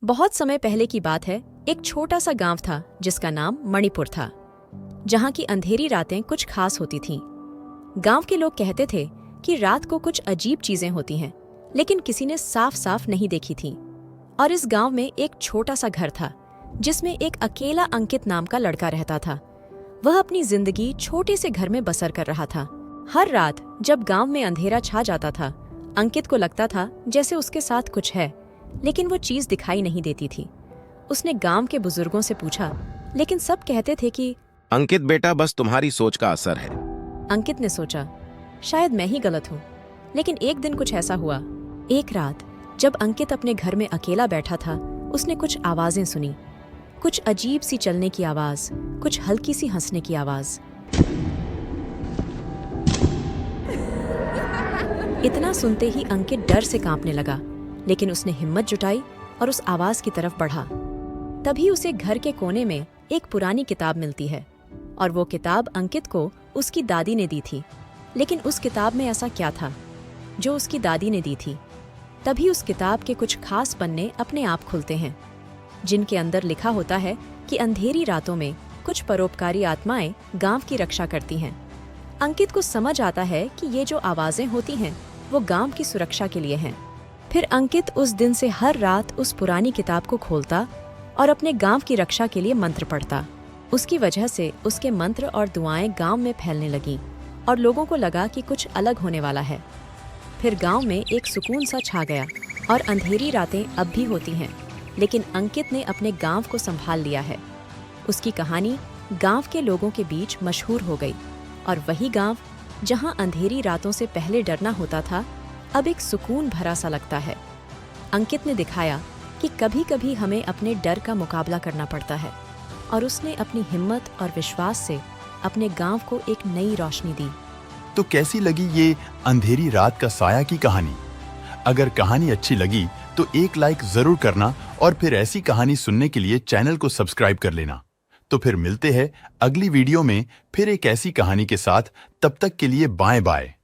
बहुत समय पहले की बात है। एक छोटा सा गांव था जिसका नाम मणिपुर था, जहां की अंधेरी रातें कुछ खास होती थीं। गांव के लोग कहते थे कि रात को कुछ अजीब चीजें होती हैं, लेकिन किसी ने साफ साफ नहीं देखी थीं। और इस गांव में एक छोटा सा घर था जिसमें एक अकेला अंकित नाम का लड़का रहता था। वह अपनी जिंदगी छोटे से घर में बसर कर रहा था। हर रात जब गांव में अंधेरा छा जाता था, अंकित को लगता था जैसे उसके साथ कुछ है, लेकिन वो चीज दिखाई नहीं देती थी। उसने गांव के बुजुर्गों से पूछा, लेकिन सब कहते थे कि अंकित बेटा, बस तुम्हारी सोच का असर है। अंकित ने सोचा, शायद मैं ही गलत हूँ। लेकिन एक दिन कुछ ऐसा हुआ। एक रात जब अंकित अपने घर में अकेला बैठा था, उसने कुछ आवाजें सुनी। कुछ अजीब सी चलने की आवाज, कुछ हल्की सी हंसने की आवाज। इतना सुनते ही अंकित डर से कांपने लगा, लेकिन उसने हिम्मत जुटाई और उस आवाज की तरफ बढ़ा। तभी उसे घर के कोने में एक पुरानी किताब मिलती है, और वो किताब अंकित को उसकी दादी ने दी थी। लेकिन उस किताब में ऐसा क्या था जो उसकी दादी ने दी थी? तभी उस किताब के कुछ खास पन्ने अपने आप खुलते हैं, जिनके अंदर लिखा होता है कि अंधेरी रातों में कुछ परोपकारी आत्माएं गांव की रक्षा करती हैं। अंकित को समझ आता है कि ये जो आवाजें होती हैं वो गांव की सुरक्षा के लिए हैं। फिर अंकित उस दिन से हर रात उस पुरानी किताब को खोलता और अपने गांव की रक्षा के लिए मंत्र पढ़ता। उसकी वजह से उसके मंत्र और दुआएं गांव में फैलने लगीं और लोगों को लगा कि कुछ अलग होने वाला है। फिर गांव में एक सुकून सा छा गया और अंधेरी रातें अब भी होती हैं, लेकिन अंकित ने अपने गांव को संभाल लिया है। उसकी कहानी गांव के लोगों के बीच मशहूर हो गई, और वही गांव जहां अंधेरी रातों से पहले डरना होता था, अब एक सुकून भरा सा लगता है। अंकित ने दिखाया कि कभी कभी हमें अपने डर का मुकाबला करना पड़ता है, और उसने अपनी हिम्मत और विश्वास से अपने गांव को एक नई रोशनी दी। तो कैसी लगी ये अंधेरी रात का साया की कहानी? अगर कहानी अच्छी लगी तो एक लाइक जरूर करना, और फिर ऐसी कहानी सुनने के लिए चैनल को सब्सक्राइब कर लेना। तो फिर मिलते हैं अगली वीडियो में फिर एक ऐसी कहानी के साथ। तब तक के लिए बाय बाय।